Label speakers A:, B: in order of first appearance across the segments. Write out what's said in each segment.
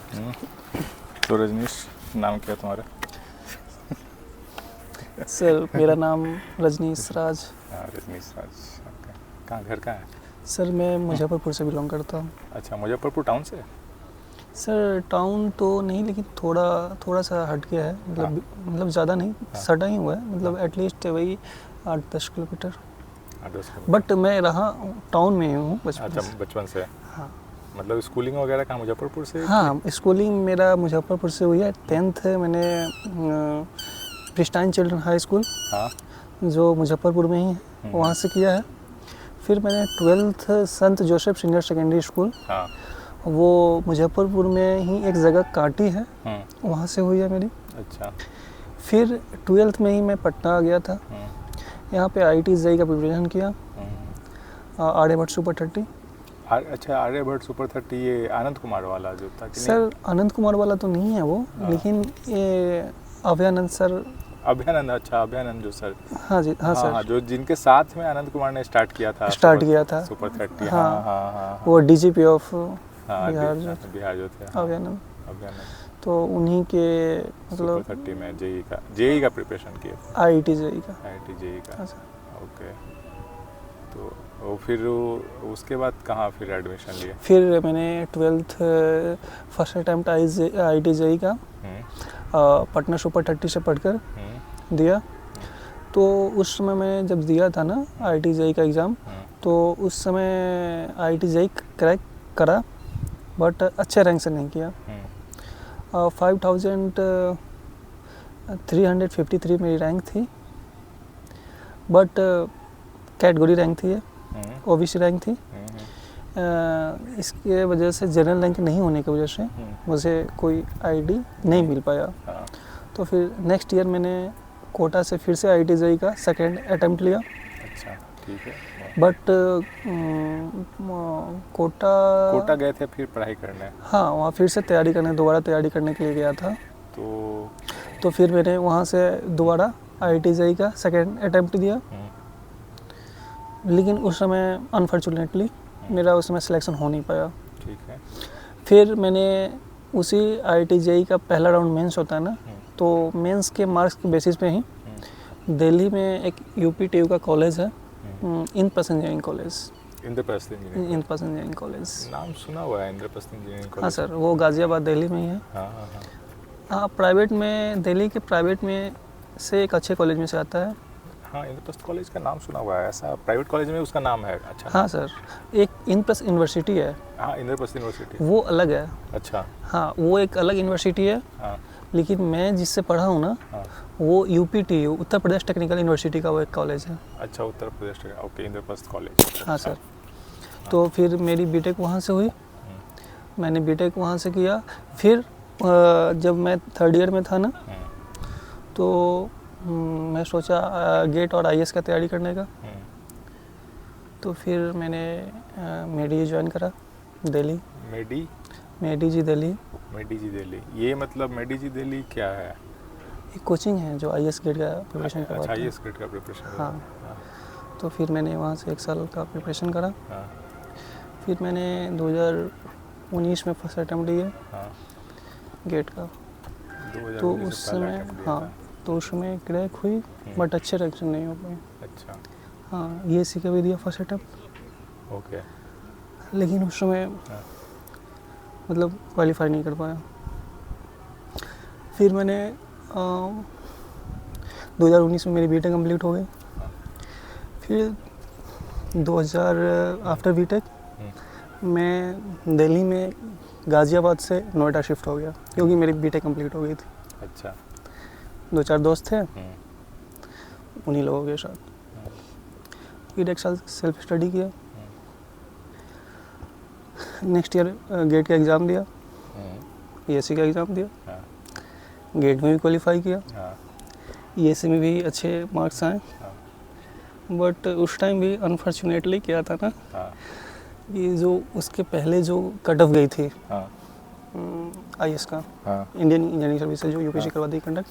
A: हम्म, तो रजनीश, नाम क्या है तुम्हारा?
B: सर मेरा नाम रजनीश राज।
A: हाँ, रजनीश राज। ओके, कहाँ घर कहाँ है?
B: सर मैं मुजफ्फरपुर से बिलोंग करता हूँ।
A: अच्छा, मुजफ्फरपुर टाउन से?
B: सर टाउन तो नहीं, लेकिन थोड़ा सा हट गया है, मतलब ज़्यादा नहीं,
A: हाँ।
B: सटा ही हुआ है, मतलब
A: हाँ।
B: एटलीस्ट वही 8-10 किलोमीटर।
A: 10
B: बट मैं रहा टाउन में ही हूँ बचपन
A: अच्छा,
B: से।
A: बचपन से।
B: हाँ
A: मतलब स्कूलिंग वगैरह कहाँ, मुजफ्फरपुर से?
B: हाँ, स्कूलिंग मेरा मुजफ्फरपुर से हुई है। 10th मैंने प्रिस्टाइन चिल्ड्रन हाई स्कूल,
A: हाँ।
B: जो मुजफ्फरपुर में ही है, वहाँ से किया है। फिर मैंने 12th संत जोसेफ सीनियर सेकेंडरी स्कूल,
A: हाँ।
B: वो मुजफ्फरपुर में ही एक जगह काटी है, वहाँ से हुई है मेरी।
A: अच्छा।
B: फिर 12th में ही मैं पटना आ गया था। यहाँ पे IIT JEE का प्रिपरेशन किया, आर्यभट्ट सुपर 30।
A: अच्छा, आर्यभट्ट सुपर 30, ये आनंद कुमार वाला जो था कि
B: सर आनंद कुमार वाला तो नहीं है वो,
A: हाँ।
B: लेकिन ये अभयानंद सर।
A: अभयानंद, अच्छा अभयानंद जो सर।
B: हाँ जी, हाँ सर।
A: हाँ, जो जिनके साथ में आनंद कुमार ने स्टार्ट किया था सुपर 30।
B: हाँ,
A: हाँ हाँ हाँ।
B: वो DGP ऑफ
A: हाँ,
B: बिहार
A: जो थे। हाँ,
B: अभयानंद।
A: अभयानंद।
B: तो उन्हीं के मतलब
A: सुपर 30 में जेई का प्रिपरेशन किया था।
B: IIT JEE का।
A: IIT जेई का।
B: अच्छा।
A: ओके, तो वो फिर उसके बाद कहाँ फिर एडमिशन लिया?
B: फिर मैंने 12th first attempt IIT JEE का पटना सुपर 30 से पढ़कर दिया। तो उस समय मैं जब दिया था ना IIT JEE का एग्ज़ाम, तो उस समय IIT JEE क्रैक करा, बट अच्छे रैंक से नहीं किया। 5353 मेरी रैंक थी, बट कैटेगरी रैंक थी, OBC रैंक थी। इसके वजह से जनरल रैंक नहीं होने की वजह से मुझे कोई ID नहीं मिल पाया। तो फिर नेक्स्ट ईयर मैंने कोटा से फिर से IIT JEE का सेकेंड अटैम्प्ट लिया।
A: अच्छा, ठीक है।
B: बट कोटा
A: गए थे फिर पढ़ाई करने?
B: हाँ, वहाँ फिर से दोबारा तैयारी करने के लिए गया था। तो फिर मैंने वहाँ से दोबारा IIT JEE का सेकेंड अटैम्प्ट दिया, लेकिन उस समय अनफॉर्चुनेटली मेरा उस समय सिलेक्शन हो नहीं पाया।
A: ठीक है। फिर
B: मैंने उसी IIT JEE का पहला राउंड मेंस होता है ना, तो मेंस के मार्क्स के बेसिस पे ही दिल्ली में एक UPTU का कॉलेज है, Indraprastha engineering college. Indraprastha engineering college
A: नाम सुना हुआ है, इंद्रप्रस्थ इंजीनियरिंग कॉलेज।
B: हाँ सर, वो गाज़ियाबाद दिल्ली में ही है। हाँ, प्राइवेट में, दिल्ली के प्राइवेट में से एक अच्छे कॉलेज में से आता है।
A: हाँ, इंद्रप्रस्थ कॉलेज का नाम सुना हुआ है, ऐसा प्राइवेट कॉलेज में उसका नाम है? अच्छा।
B: हाँ सर, एक इंद्रप्रस्थ यूनिवर्सिटी है।
A: हाँ, इंद्रप्रस्थ यूनिवर्सिटी
B: वो अलग है।
A: अच्छा।
B: हाँ, वो एक अलग यूनिवर्सिटी है। हाँ। लेकिन मैं जिससे पढ़ा हूँ ना, वो UPTU Uttar Pradesh technical university का वो एक कॉलेज है।
A: अच्छा, उत्तर प्रदेश। Okay, Indraprastha college.
B: हाँ सर। तो फिर मेरी बीटेक वहाँ से हुई, मैंने बीटेक वहाँ से किया। फिर जब मैं थर्ड ईयर में था ना, तो मैं सोचा गेट और IAS का तैयारी करने का। तो फिर मैंने मेडी ज्वाइन करा दिल्ली। मेडी जी दिल्ली,
A: ये मतलब मेडी जी दिल्ली क्या है?
B: एक कोचिंग है जो IAS गेट का प्रिपरेशन करवाता है।
A: अच्छा, IAS गेट का प्रिपरेशन।
B: हाँ। तो फिर मैंने वहाँ से 1 साल का प्रिपरेशन करा। फिर मैंने 2019 में फर्स्ट अटैम्प्ट दिया गेट का। तो उस समय तो उसमें क्रैक हुई, बट अच्छे रैंक से नहीं हो पाई।
A: अच्छा।
B: हाँ, ESE का भी दिया फर्स्ट अटैम्प्ट।
A: ओके।
B: लेकिन उस समय मतलब क्वालिफाई नहीं कर पाया। फिर मैंने 2019 में मेरी बीटेक कंप्लीट हो गई। फिर 2000 आफ्टर बीटेक मैं दिल्ली में गाज़ियाबाद से नोएडा शिफ्ट हो गया, क्योंकि मेरी बीटेक कंप्लीट हो गई थी।
A: अच्छा।
B: 2-4 दोस्त थे, उन्हीं लोगों के साथ। फिर 1 साल सेल्फ स्टडी किया। नेक्स्ट ईयर गेट का एग्ज़ाम दिया, ESE का एग्ज़ाम दिया। गेट में भी क्वालिफाई किया, ESE में भी अच्छे मार्क्स आए। बट उस टाइम भी अनफॉर्चुनेटली क्या था ना, ये जो उसके पहले जो कट ऑफ गई थी IAS का, इंडियन इंजीनियरिंग सर्विस जो UPSC करवाती है कंडक्ट,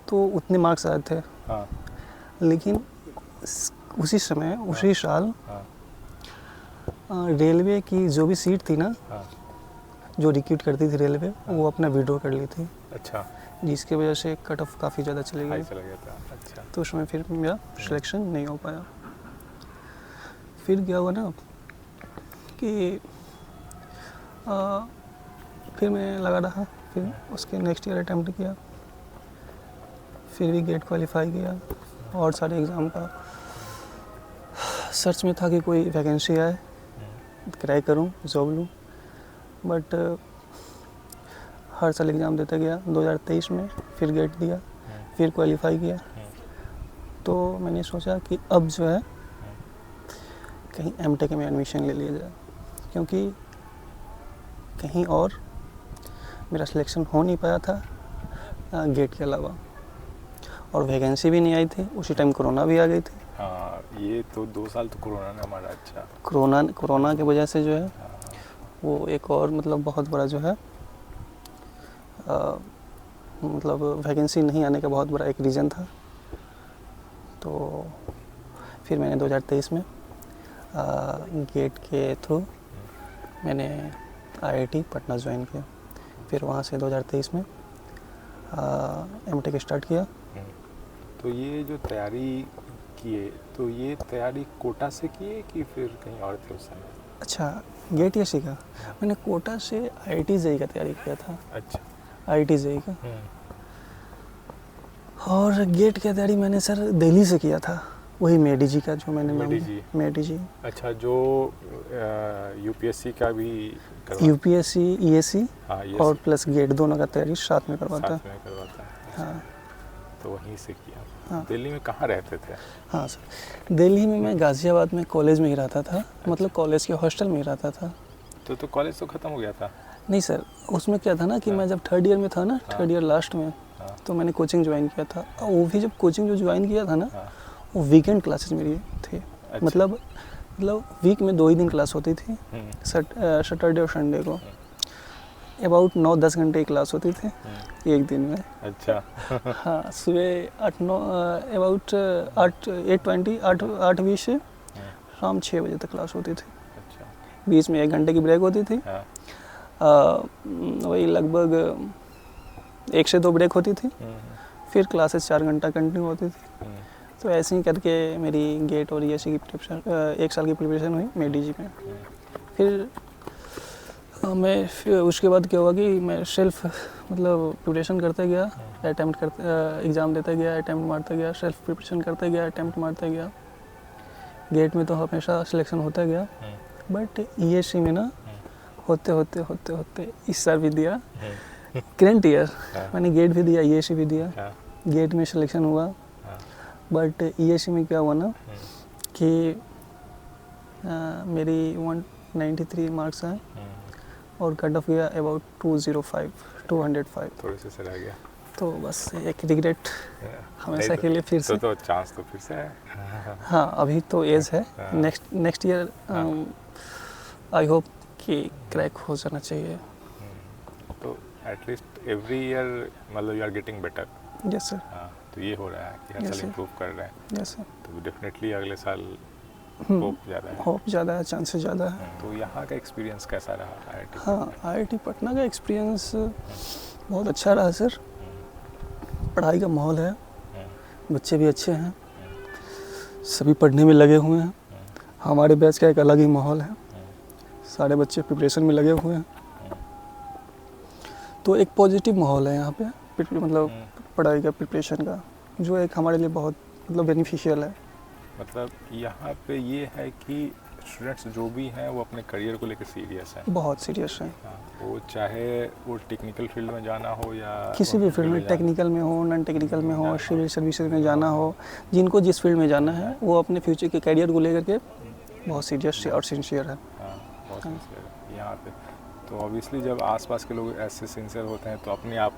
B: तो उतने मार्क्स आए थे। लेकिन उसी समय उसी साल रेलवे की जो भी सीट थी ना, जो रिक्रूट करती थी रेलवे वो अपना विड्रॉ कर ली थी,
A: अच्छा,
B: जिसकी वजह से कट ऑफ काफ़ी ज़्यादा चले
A: हाई
B: गई,
A: चला गया था। अच्छा,
B: तो उसमें फिर मेरा सिलेक्शन नहीं हो पाया। फिर क्या हुआ ना कि फिर मैं लगा रहा, फिर उसके नेक्स्ट ईयर अटैम्प्ट किया, फिर भी गेट क्वालिफाई किया और सारे एग्ज़ाम का सर्च में था कि कोई वैकेंसी आए, क्रैक करूं, जॉब लूं, बट हर साल एग्ज़ाम देता गया। 2023 में फिर गेट दिया, फिर क्वालिफाई किया, तो मैंने सोचा कि अब जो है कहीं एमटेक में एडमिशन ले लिया जाए, क्योंकि कहीं और मेरा सिलेक्शन हो नहीं पाया था गेट के अलावा, और वैकेंसी भी नहीं आई थी। उसी टाइम कोरोना भी आ गई थी।
A: हाँ, ये तो 2 साल तो कोरोना ने हमारा, अच्छा,
B: कोरोना की वजह से जो है वो एक और मतलब बहुत बड़ा जो है मतलब वैकेंसी नहीं आने का बहुत बड़ा एक रीज़न था। तो फिर मैंने 2023 में गेट के थ्रू मैंने आईआईटी पटना ज्वाइन किया। फिर वहाँ से 2023 में एमटेक स्टार्ट किया।
A: तो ये जो तैयारी किए, तो ये तैयारी कोटा से किए कि फिर कहीं और थे उस समय?
B: अच्छा, गेट ये सीखा मैंने कोटा से आईआईटी जेईई का तैयारी किया था।
A: अच्छा,
B: आईआईटी जेईई का। और गेट की तैयारी मैंने सर दिल्ली से किया था, वही मेडीजी का जो मैंने नाम मेडीजी।
A: अच्छा, जो यूपीएससी का भी
B: यूपीएससी ईएससी
A: हाँ,
B: और प्लस गेट दोनों का तैयारी साथ में करवाता
A: है।
B: हाँ,
A: तो वहीं से किया।
B: हाँ।
A: दिल्ली में कहाँ रहते थे?
B: हाँ सर, दिल्ली में मैं गाज़ियाबाद में कॉलेज में ही रहता था। अच्छा। मतलब कॉलेज के हॉस्टल में ही रहता था।
A: तो कॉलेज तो ख़त्म हो गया था?
B: नहीं सर, उसमें क्या था ना कि मैं जब थर्ड ईयर में था ना, थर्ड ईयर लास्ट में, तो मैंने कोचिंग ज्वाइन किया था। और वो भी जब कोचिंग जो ज्वाइन किया था ना, वो वीकेंड क्लासेस मेरी थी। अच्छा। मतलब वीक में 2 ही दिन क्लास होती थी, सैटरडे और संडे को। अबाउट 9-10 घंटे की क्लास होती थी एक दिन में।
A: अच्छा।
B: हाँ, सुबह 8:20 से शाम 6 बजे तक क्लास होती थी।
A: अच्छा।
B: बीच में 1 घंटे की ब्रेक होती थी। हाँ। वही लगभग 1 से 2 ब्रेक होती थी। फिर क्लासेस 4 घंटा कंटिन्यू होती थी। तो ऐसे ही करके मेरी गेट और ईएससी की प्रिपरेशन 1 साल की प्रिपरेशन हुई मेडीजी में। फिर मैं उसके बाद क्या हुआ कि मैं सेल्फ मतलब प्रिपरेशन करते गया, एग्ज़ाम देते गया, अटैम्प्ट मारते गया, सेल्फ प्रिपरेशन करते गया, अटैम्प्ट मारते गया। गेट में तो हमेशा सिलेक्शन होता गया, बट ईएससी में ना होते होते इस साल भी दिया, करंट ईयर मैंने गेट भी दिया, ईएससी भी दिया। गेट में सिलेक्शन हुआ, बट ईएससी में क्या हुआ ना कि मेरी 193 मार्क्स हैं और कट ऑफ गया अबाउट 205
A: थोड़े से रह गया।
B: तो बस एक रिग्रेट हमेशा के लिए फिर से।
A: तो चांस तो फिर से है।
B: हाँ, अभी तो एज है। नेक्स्ट ईयर आई होप कि क्रैक हो जाना चाहिए।
A: तो एटलीस्ट एवरी ईयर मतलब you are getting better.
B: Yes sir.
A: हाँ, तो ये हो रहा है कि हर साल इम्प्रूव कर रहे हैं।
B: Yes sir.
A: तो डेफिनेटली अगले साल होप ज़्यादा है,
B: चांसेस ज़्यादा है।
A: तो यहाँ का एक्सपीरियंस कैसा रहा आईआईटी?
B: हाँ, आईआईटी पटना का एक्सपीरियंस बहुत अच्छा रहा सर। पढ़ाई का माहौल है, बच्चे भी अच्छे हैं, सभी पढ़ने में लगे हुए हैं। हमारे बैच का एक अलग ही माहौल है, सारे बच्चे प्रिपरेशन में लगे हुए हैं। तो एक पॉजिटिव माहौल है यहाँ पे, मतलब पढ़ाई का, प्रिपरेशन का, जो एक हमारे लिए बहुत मतलब बेनिफिशियल है।
A: मतलब यहाँ पे ये है कि स्टूडेंट्स जो भी हैं वो अपने करियर को लेकर सीरियस हैं,
B: बहुत सीरियस हैं।
A: वो चाहे वो टेक्निकल फील्ड में जाना हो या
B: किसी भी फील्ड में, टेक्निकल में हो, नॉन टेक्निकल में हो, सिविल सर्विसेज में जाना हो, जिनको जिस फील्ड में जाना है वो अपने फ्यूचर के करियर को लेकर के बहुत सीरियस और सिंसियर है।
A: हाँ, बहुत सिंसियर है यहाँ पे। तो ऑब्वियसली जब आसपास के लोग ऐसे सिंसियर होते हैं तो अपने आप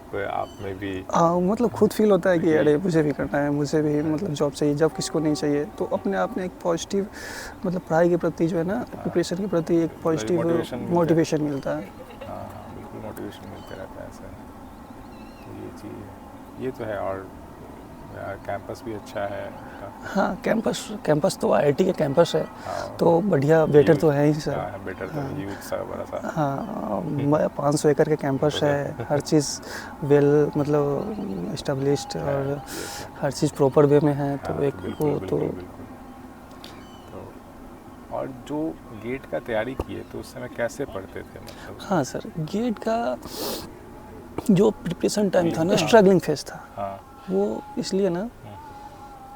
A: में भी
B: मतलब खुद फील होता है कि अरे मुझे भी करना है, मुझे भी मतलब जॉब चाहिए, जॉब किसको नहीं चाहिए। तो अपने आप में एक पॉजिटिव मतलब पढ़ाई के प्रति जो है ना, प्रिपरेशन के प्रति एक पॉजिटिव मोटिवेशन मिलता है।
A: हाँ, बिल्कुल मोटिवेशन मिलता रहता है ऐसे। तो ये चीज़, ये तो है। और कैंपस भी अच्छा है।
B: हाँ, कैंपस तो आईआईटी का कैंपस है।
A: हाँ,
B: तो बढ़िया, बेटर तो है ही सर।
A: हाँ, बेटर तो
B: हाँ।
A: ह्यूज सा बड़ा सा।
B: हाँ, 500 एकड़ का कैंपस है, हर चीज़ वेल मतलब इस्टेब्लिश्ड और
A: yes,
B: हर चीज़ प्रॉपर वे में है। तो
A: हाँ,
B: एक
A: बिल्कुल
B: वो तो
A: बिल्कुल बिल्कुल। तो और जो गेट का तैयारी किए तो उस समय कैसे पढ़ते थे मतलब?
B: हाँ सर, गेट का जो प्रिपरेशन टाइम था ना,
A: हाँ।
B: स्ट्रगलिंग फेज था।
A: हाँ।
B: वो इसलिए ना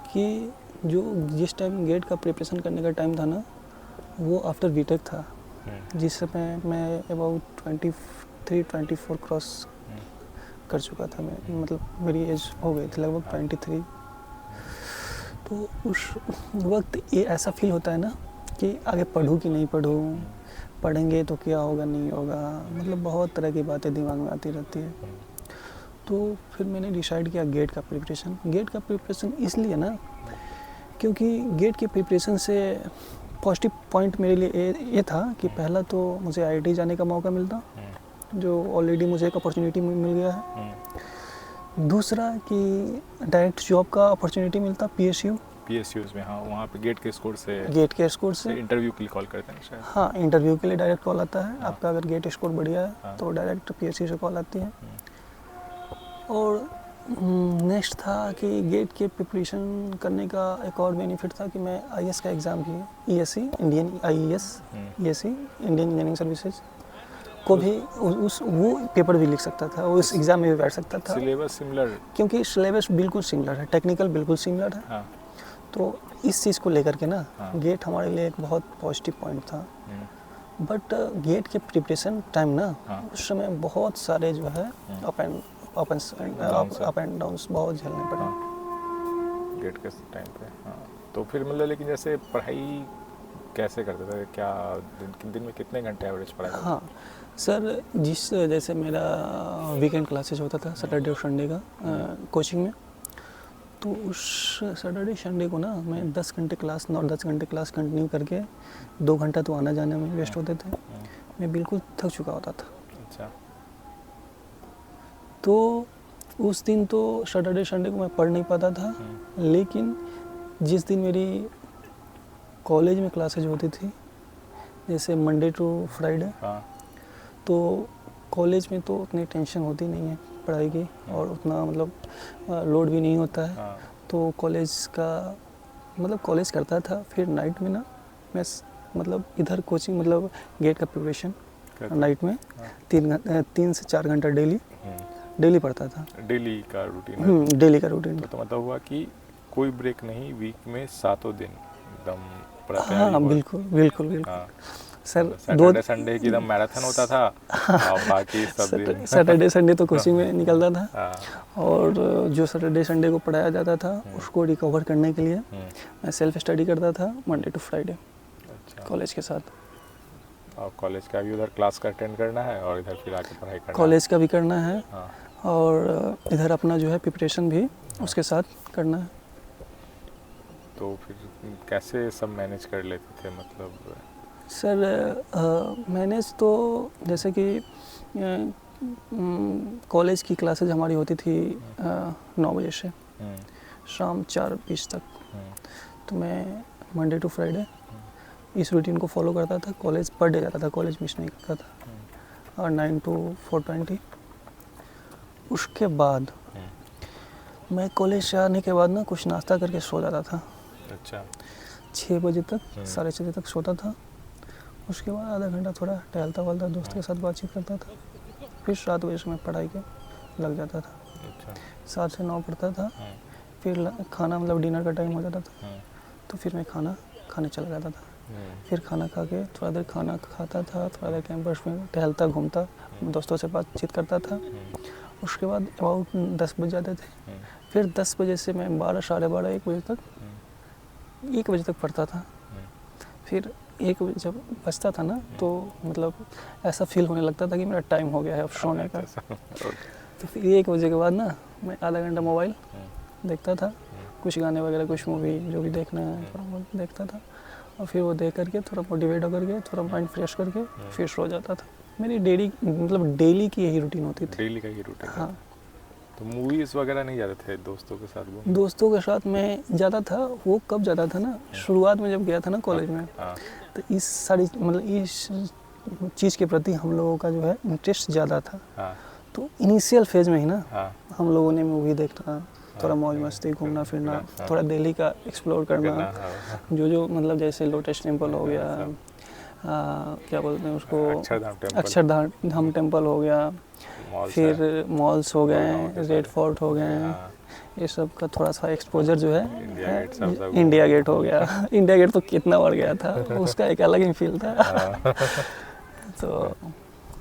B: कि जो जिस टाइम गेट का प्रिपरेशन करने का टाइम था ना, वो आफ्टर बीटेक था। जिस समय मैं अबाउट 23-24 क्रॉस कर चुका था। मैं मतलब मेरी एज हो गई थी लगभग 23। तो उस वक्त ये ऐसा फील होता है ना कि आगे पढूं कि नहीं पढूं, पढ़ेंगे तो क्या होगा नहीं होगा, मतलब बहुत तरह की बातें दिमाग में आती रहती है। तो फिर मैंने डिसाइड किया गेट का प्रिपरेशन इसलिए ना क्योंकि गेट के प्रिपरेशन से पॉजिटिव पॉइंट मेरे लिए ये था कि पहला तो मुझे आईआईटी जाने का मौका मिलता, जो ऑलरेडी मुझे एक अपॉर्चुनिटी मिल गया है। दूसरा कि डायरेक्ट जॉब का अपॉर्चुनिटी मिलता
A: पीएसयूज में। हाँ, वहाँ पे गेट के स्कोर से
B: इंटरव्यू
A: के लिए कॉल करते हैं शायद।
B: हाँ, इंटरव्यू के लिए डायरेक्ट कॉल आता है।
A: हाँ।
B: आपका अगर गेट स्कोर बढ़िया है
A: हाँ।
B: तो डायरेक्ट पीएसयू से कॉल आती है। और नेक्स्ट था कि गेट के प्रिपरेशन करने का एक और बेनिफिट था कि मैं आईएएस का एग्ज़ाम किया, ESC Indian IAS, ESC Indian engineering services को भी वो पेपर भी लिख सकता था, उस एग्ज़ाम में भी बैठ सकता था।
A: सिलेबस सिमिलर,
B: क्योंकि सिलेबस बिल्कुल सिमिलर है, टेक्निकल बिल्कुल सिमिलर है।
A: हाँ।
B: तो इस चीज़ को लेकर के ना
A: हाँ।
B: गेट हमारे लिए एक बहुत पॉजिटिव पॉइंट था। बट गेट के प्रिपरेशन टाइम ना उस समय बहुत सारे जो है अप एंड डाउन्स बहुत झेलने पड़े।
A: गेट के टाइम पे। हाँ, तो फिर मतलब लेकिन जैसे पढ़ाई कैसे करते थे, क्या दिन में कितने घंटे एवरेज पढ़ाई करते थे?
B: हाँ सर, जैसे मेरा वीकेंड क्लासेज होता था सैटरडे और संडे का कोचिंग में, तो उस सैटरडे संडे को ना मैं 10 घंटे क्लास 9-10 घंटे क्लास कंटिन्यू करके 2 घंटा तो आना जाने में वेस्ट होते थे। मैं बिल्कुल थक चुका होता था।
A: अच्छा।
B: तो उस दिन तो सैटरडे संडे को मैं पढ़ नहीं पाता था। लेकिन जिस दिन मेरी कॉलेज में क्लासेज होती थी, जैसे मंडे टू फ्राइडे, तो कॉलेज में तो उतनी टेंशन होती नहीं है पढ़ाई की और उतना मतलब लोड भी नहीं होता है। तो कॉलेज करता था। फिर नाइट में ना मैं मतलब इधर कोचिंग मतलब गेट का प्रिपरेशन नाइट में 3 से 4 घंटा डेली पढ़ता था।
A: डेली का रूटीन?
B: डेली का रूटीन।
A: तो मतलब हुआ कि कोई ब्रेक नहीं, वीक में 7 दिन एकदम पूरा
B: तैयारी। हाँ, बिल्कुल।
A: हाँ।
B: सर,
A: सैटरडे संडे की एकदम मैराथन होता था। और बाकी सब दिन
B: सैटरडे संडे तो कोचिंग में निकलता था। और जो सैटरडे संडे को पढ़ाया जाता था उसको रिकवर करने के लिए मैं सेल्फ स्टडी करता था मंडे टू फ्राइडे कॉलेज के साथ।
A: और कॉलेज का भी उधर क्लास का अटेंड करना है और इधर फिर आके पढ़ाई करना,
B: कॉलेज का भी करना है और इधर अपना जो है प्रिपरेशन भी उसके साथ करना है। तो
A: फिर कैसे सब मैनेज कर लेते थे मतलब?
B: सर मैनेज तो जैसे कि कॉलेज की क्लासेज हमारी होती थी 9 बजे से शाम 4:20 तक। तो मैं मंडे टू फ्राइडे इस रूटीन को फॉलो करता था। कॉलेज पर डे जाता था, कॉलेज मिस नहीं करता था। और 9 to 4:20 उसके बाद मैं कॉलेज से आने के बाद ना कुछ नाश्ता करके सो जाता था।
A: अच्छा।
B: 6 बजे तक 6:30 बजे तक सोता था। उसके बाद आधा घंटा थोड़ा टहलता वहलता, दोस्त के साथ बातचीत करता था। फिर 7 बजे से मैं पढ़ाई के लग जाता था।
A: अच्छा।
B: 7 से 9 पढ़ता था। फिर खाना मतलब डिनर का टाइम हो जाता था तो फिर मैं खाना खाने चला जाता था। फिर खाना खा के थोड़ा देर खाना खाता था, थोड़ा देर कैंपस में टहलता घूमता, दोस्तों से बातचीत करता था। उसके बाद अबाउट 10 बज जाते थे। फिर 10 बजे से मैं 12, साढ़े 12, 1 बजे तक पढ़ता था। फिर 1 बजे जब बजता था ना तो मतलब ऐसा फील होने लगता था कि मेरा टाइम हो गया है अब सोने का। तो फिर 1 बजे के बाद ना मैं आधा घंटा मोबाइल देखता था, कुछ गाने वगैरह, कुछ मूवी जो भी देखना है थोड़ा बहुत देखता था। और फिर वो देख करके थोड़ा मोटिवेट होकर के थोड़ा माइंड फ्रेश करके फिर सो जाता था। मेरी डेली की यही रूटीन होती थी।
A: डेली का ही रूटीन?
B: हाँ।
A: तो मूवीज़ वगैरह नहीं जाते थे दोस्तों के साथ घूमने?
B: दोस्तों के साथ मैं जाता था, वो कब जाता था ना, शुरुआत में जब गया था ना कॉलेज में,
A: हाँ
B: तो इस सारी मतलब इस चीज़ के प्रति हम लोगों का जो है इंटरेस्ट ज़्यादा था।
A: हाँ
B: तो इनिशियल फेज में ही ना
A: हाँ
B: हम लोगों ने मूवी देखना, थोड़ा मौज मस्ती, घूमना फिरना,
A: हाँ,
B: थोड़ा दिल्ली का एक्सप्लोर करना,
A: हाँ,
B: जो मतलब जैसे लोटस टेम्पल हो गया, क्या बोलते हैं उसको, अक्षरधाम टेम्पल हो गया,
A: मॉल्स
B: फिर मॉल्स हो गए,
A: गुड़गांव के
B: रेड
A: सारे।
B: फोर्ट हो गए,
A: हाँ,
B: ये सब का थोड़ा सा एक्सपोजर जो है,
A: इंडिया गेट सब सब
B: इंडिया गेट हो गया। इंडिया गेट तो कितना बढ़ गया था, उसका एक अलग ही फील था।
A: हाँ।
B: तो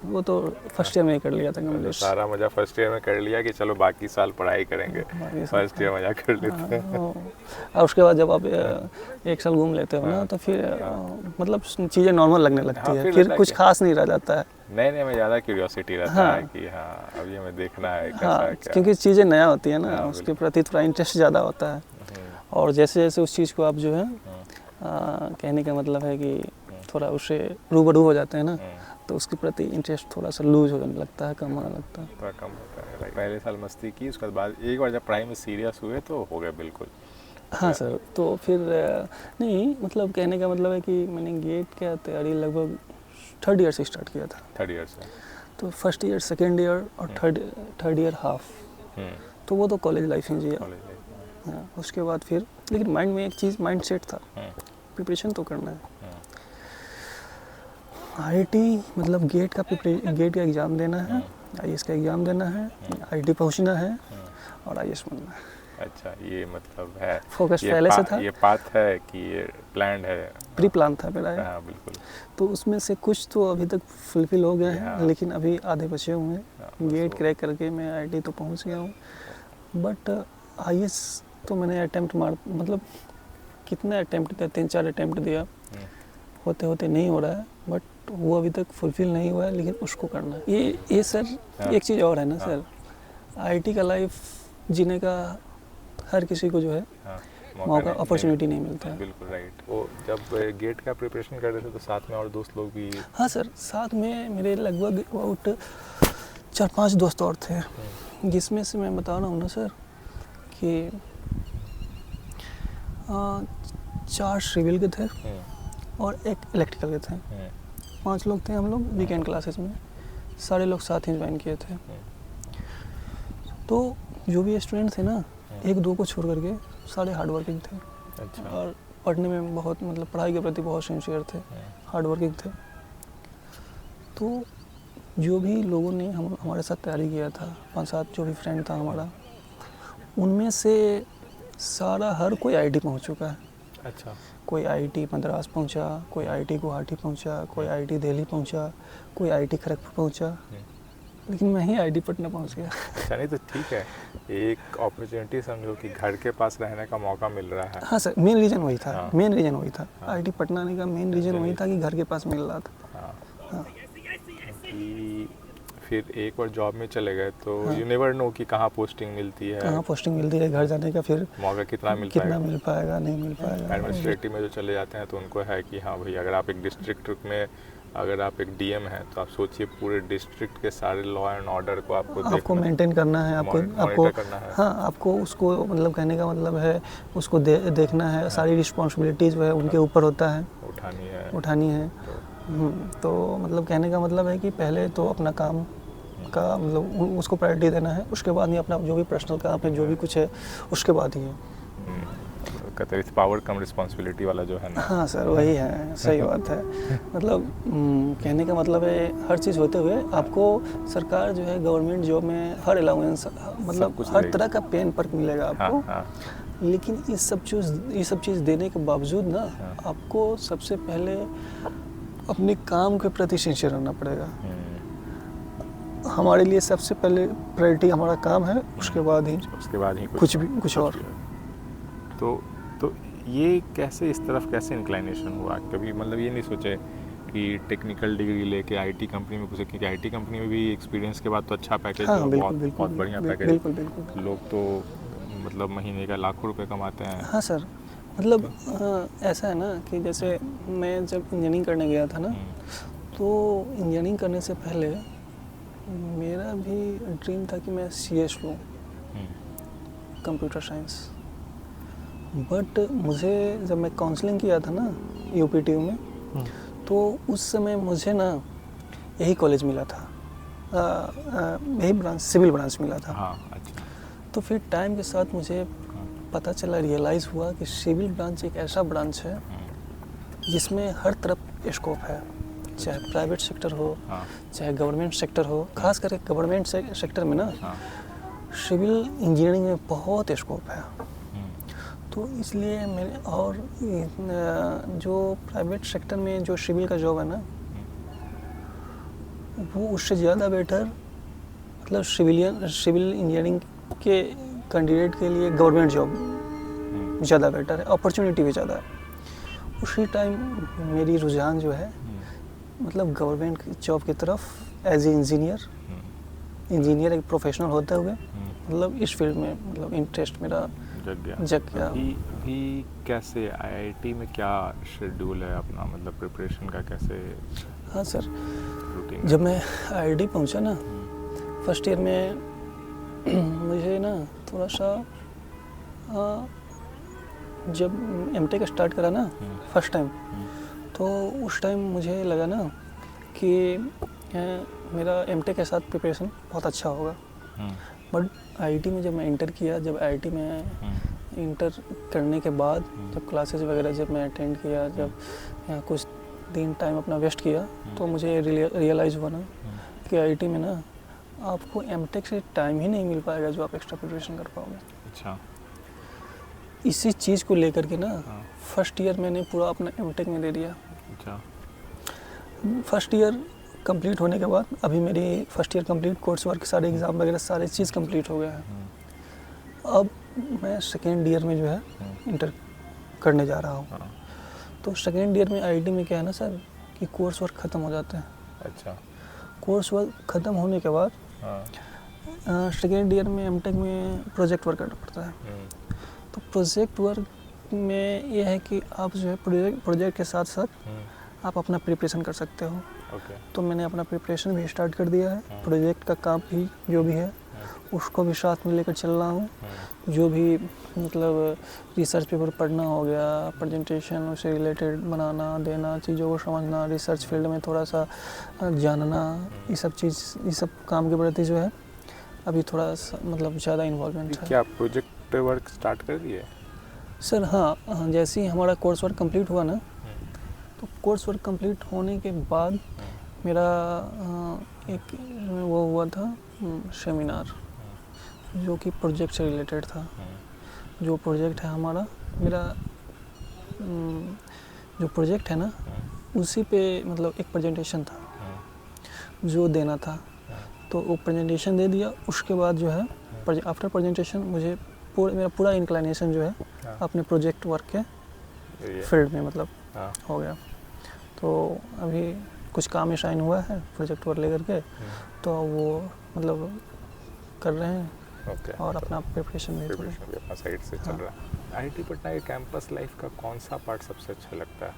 B: वो तो फर्स्ट ईयर में ही कर लिया था
A: तो
B: कंप्लीट।
A: सारा मजा फर्स्ट ईयर में कर लिया कि चलो बाकी साल पढ़ाई करेंगे, फर्स्ट ईयर मजा कर लेते हैं।
B: और उसके बाद जब आप एक साल घूम लेते हो ना, तो फिर मतलब चीज़ें नॉर्मल लगने लगती
A: हाँ,
B: है,
A: फिर
B: फिर
A: लगता है
B: कुछ
A: कि-
B: खास नहीं रह जाता है।
A: नए नए में ज़्यादा क्यूरियोसिटी रहता
B: हाँ।
A: है कि हाँ अभी हमें देखना है कैसा
B: हाँ,
A: है क्या।
B: क्योंकि चीज़ें नया होती है ना,
A: हाँ,
B: उसके प्रति थोड़ा इंटरेस्ट ज़्यादा होता है। और जैसे जैसे उस चीज़ को आप जो है कहने का मतलब है कि थोड़ा उससे रूबरू हो जाते हैं ना, तो उसके प्रति इंटरेस्ट थोड़ा सा लूज होने लगता है, कम होने लगता है।
A: थोड़ा कम होता है। पहले साल मस्ती की, उसके बाद एक बार जब पढ़ाई में सीरियस हुए तो हो गया बिल्कुल।
B: हाँ सर, तो फिर नहीं मतलब कहने का मतलब है कि मैंने गेट की तैयारी लगभग थर्ड ईयर से स्टार्ट किया था।
A: थर्ड ईयर से?
B: तो फर्स्ट ईयर, सेकेंड ईयर और थर्ड ईयर हाफ, तो वो तो कॉलेज लाइफ ही जिया।
A: College life.
B: हाँ, उसके बाद फिर लेकिन माइंड में एक चीज़ माइंड सेट था, प्रिपरेशन तो करना है। आईआईटी मतलब गेट का एग्ज़ाम देना है, आईएएस का एग्ज़ाम देना है, आईआईटी पहुंचना है और आईएएस बनना है।
A: अच्छा, ये मतलब है
B: फोकस पहले से था,
A: ये पाथ है कि ये प्लान्ड है?
B: प्री प्लान था मेरा।
A: हाँ बिल्कुल।
B: तो उसमें से कुछ तो अभी तक फुलफिल हो गए हैं,
A: हाँ।
B: लेकिन अभी आधे बचे हुए हैं।
A: हाँ, बस
B: गेट
A: वो-
B: क्रैक करके मैं आईआईटी तो पहुंच गया हूँ, बट आईएएस तो मैंने अटेम्प्ट मतलब कितने अटेम्प्ट दिया, 3-4 अटेम्प्ट दिया, होते होते नहीं हो रहा है, बट वो अभी तक फुलफिल नहीं हुआ है, लेकिन उसको करना है। ये सर
A: हाँ।
B: एक चीज़ और है ना
A: हाँ।
B: सर, आईआईटी का लाइफ जीने का हर किसी को जो है
A: हाँ,
B: मौका, अपॉर्चुनिटी नहीं मिलता है।
A: बिल्कुल राइट। वो जब गेट का प्रिपरेशन कर रहे थे तो साथ में और दोस्त लोग भी?
B: हाँ सर, साथ में मेरे लगभग अबाउट 4-5 दोस्त और थे, जिसमें से मैं बता रहा हूँ ना सर कि 4 सिविल के थे और 1 इलेक्ट्रिकल के थे। 5 लोग थे हम लोग वीकेंड क्लासेस में, सारे लोग साथ ही ज्वाइन किए थे। तो जो भी स्टूडेंट थे ना, 1-2 को छोड़ करके सारे हार्ड वर्किंग थे।
A: अच्छा।
B: और पढ़ने में बहुत मतलब पढ़ाई के प्रति बहुत सिंसियर थे, हार्ड वर्किंग थे। तो जो भी लोगों ने हमारे साथ तैयारी किया था, 5-7 जो भी फ्रेंड था हमारा, उनमें से सारा हर कोई आईआईटी पहुंच चुका है।
A: अच्छा।
B: कोई आईआईटी मद्रास पहुंचा, कोई आईआईटी गुवाहाटी पहुंचा, कोई आईआईटी दिल्ली पहुंचा, कोई आईआईटी खड़गपुर पहुंचा, लेकिन मैं ही आईआईटी पटना पहुंच गया।
A: अच्छा, नहीं तो ठीक है, एक अपॉर्चुनिटी समझो कि घर के पास रहने का मौका मिल रहा है।
B: हाँ सर, मेन रीज़न वही था।
A: हाँ।
B: मेन रीज़न वही था,
A: हाँ।
B: आईआईटी पटना आने का मेन रीज़न वही था कि घर के पास मिल रहा था।
A: हाँ।
B: हाँ।
A: कि फिर एक बार जॉब में चले गए तो
B: हाँ।
A: यू नेवर नो कि कहाँ पोस्टिंग मिलती है,
B: कहाँ पोस्टिंग मिलती है, घर जाने का फिर
A: मौका कितना मिल
B: कितना
A: पाएगा।
B: मिल पाएगा, नहीं मिल पाएगा।
A: एडमिनिस्ट्रेटिव में जो चले जाते हैं तो उनको है कि हाँ भाई, अगर आप एक डिस्ट्रिक्ट में, अगर आप एक डीएम हैं तो आप सोचिए पूरे डिस्ट्रिक्ट के सारे लॉ एंड ऑर्डर को आपको
B: मेंटेन करना है, आपको
A: मॉनिटर करना है।
B: हाँ, आपको उसको मतलब कहने का मतलब है उसको देखना है, सारी रिस्पॉन्सिबिलिटीज़ जो है उनके ऊपर होता है, उठानी है। तो मतलब कहने का मतलब है कि पहले तो अपना काम का मतलब उसको प्रायोरिटी देना है, उसके बाद ही अपना जो भी पर्सनल काम है, जो भी कुछ है, उसके बाद ही है।
A: कहते हैं पावर कम रिस्पॉन्सिबिलिटी वाला जो है ना।
B: हाँ सर, वही है, सही बात है। मतलब कहने का मतलब है हर चीज़ होते हुए आपको सरकार जो है गवर्नमेंट जॉब में हर अलाउंस मतलब हर तरह का पेन पर्क मिलेगा आपको।
A: हाँ।
B: लेकिन ये सब चीज़ देने के बावजूद ना, आपको सबसे पहले अपने काम के प्रति सिंसियर रहना पड़ेगा। हमारे लिए सबसे पहले प्रायोरिटी हमारा काम है, उसके बाद ही कुछ और।
A: तो ये कैसे, इस तरफ कैसे इंक्लाइनेशन हुआ? कभी मतलब ये नहीं सोचे कि टेक्निकल डिग्री लेके आईटी कंपनी में घुसे, क्योंकि आईटी कंपनी में भी एक्सपीरियंस के बाद तो अच्छा पैकेज,
B: हाँ,
A: बहुत बढ़िया पैकेज।
B: बिल्कुल।
A: लोग तो मतलब महीने का लाखों रुपए कमाते हैं।
B: हाँ सर, मतलब ऐसा है ना कि जैसे मैं जब इंजीनियरिंग करने गया था ना, तो इंजीनियरिंग करने से पहले मेरा भी ड्रीम था कि मैं सीएस लूँ, कंप्यूटर साइंस। बट मुझे जब मैं काउंसलिंग किया था ना UPTU में, तो उस समय मुझे ना यही कॉलेज मिला था, यही ब्रांच, सिविल ब्रांच मिला था।
A: हाँ, अच्छा।
B: तो फिर टाइम के साथ मुझे पता चला, रियलाइज़ हुआ कि सिविल ब्रांच एक ऐसा ब्रांच है जिसमें हर तरफ स्कोप है, चाहे प्राइवेट सेक्टर हो, चाहे गवर्नमेंट सेक्टर हो। खास करके गवर्नमेंट सेक्टर में ना सिविल इंजीनियरिंग में बहुत स्कोप है। तो इसलिए मैंने, और जो प्राइवेट सेक्टर में जो सिविल का जॉब है ना, वो उससे ज़्यादा बेटर, मतलब सिविल इंजीनियरिंग के कैंडिडेट के लिए गवर्नमेंट जॉब ज़्यादा बेटर है, अपॉर्चुनिटी भी ज़्यादा है। उसी टाइम मेरी रुझान जो है मतलब गवर्नमेंट जॉब की तरफ एज ए इंजीनियर एक प्रोफेशनल होते हुए मतलब इस फील्ड में मतलब इंटरेस्ट मेरा जग गया।
A: अभी कैसे IIT में क्या शेड्यूल है अपना, मतलब प्रिपरेशन का कैसे?
B: हाँ सर,
A: रूटीन?
B: जब मैं IIT पहुंचा ना फर्स्ट ईयर में, मुझे ना थोड़ा सा जब MTech स्टार्ट करा ना फर्स्ट टाइम, तो उस टाइम मुझे लगा ना कि मेरा MTech के साथ प्रिपरेशन बहुत अच्छा होगा। बट IIT में जब मैं इंटर किया, जब IIT में इंटर करने के बाद जब क्लासेस वगैरह जब मैं अटेंड किया, जब कुछ दिन टाइम अपना वेस्ट किया, तो मुझे रियलाइज़ हुआ ना कि IIT में ना आपको MTech से टाइम ही नहीं मिल पाएगा जो आप एक्स्ट्रा प्रिपरेशन कर पाओगे।
A: अच्छा।
B: इसी चीज़ को लेकर के ना फर्स्ट ईयर मैंने पूरा अपना MTech में दे दिया।
A: अच्छा।
B: फर्स्ट ईयर कंप्लीट होने के बाद, अभी मेरी first year complete, course work सारे एग्ज़ाम वगैरह सारे चीज़ कंप्लीट हो गया है। अब मैं सेकेंड ईयर में जो है इंटर करने जा रहा हूँ। तो सेकेंड ईयर में IIT में क्या है ना सर कि कोर्स वर्क ख़त्म हो जाते हैं।
A: अच्छा।
B: कोर्स वर्क ख़त्म होने के बाद सेकेंड ईयर में MTech में प्रोजेक्ट वर्क करना पड़ता है। तो प्रोजेक्ट वर्क में ये है कि आप जो है प्रोजेक्ट के साथ साथ आप अपना प्रिपरेशन कर सकते हो। तो मैंने अपना प्रिपरेशन भी स्टार्ट कर दिया है। प्रोजेक्ट का काम भी जो भी है उसको भी साथ में लेकर चल रहा हूँ। जो भी मतलब रिसर्च पेपर पढ़ना हो गया, प्रेजेंटेशन उससे रिलेटेड बनाना देना, चीज़ों को समझना, रिसर्च फील्ड में थोड़ा सा जानना, ये सब काम के प्रति जो है अभी थोड़ा सा मतलब ज़्यादा इन्वॉल्वमेंट है।
A: क्या प्रोजेक्ट वर्क स्टार्ट कर दिए?
B: सर हाँ, जैसे ही हमारा कोर्स वर्क कंप्लीट हुआ ना, तो कोर्स वर्क कंप्लीट होने के बाद मेरा एक वो हुआ था सेमिनार जो कि प्रोजेक्ट से रिलेटेड था। जो प्रोजेक्ट है हमारा, मेरा जो प्रोजेक्ट है ना उसी पे मतलब एक प्रेजेंटेशन था जो देना था। तो वो प्रेजेंटेशन दे दिया। उसके बाद जो है आफ्टर प्रेजेंटेशन मुझे मेरा पूरा इंक्लाइनेशन जो है अपने प्रोजेक्ट वर्क के फील्ड में मतलब हो गया। तो अभी कुछ काम साइन हुआ है प्रोजेक्ट वर्क लेकर के, तो वो मतलब कर रहे हैं। और अपना प्रिपरेशन भी
A: अपना साइड से चल रहा है। IIT पटना के कैंपस लाइफ का कौन सा पार्ट सबसे अच्छा लगता है?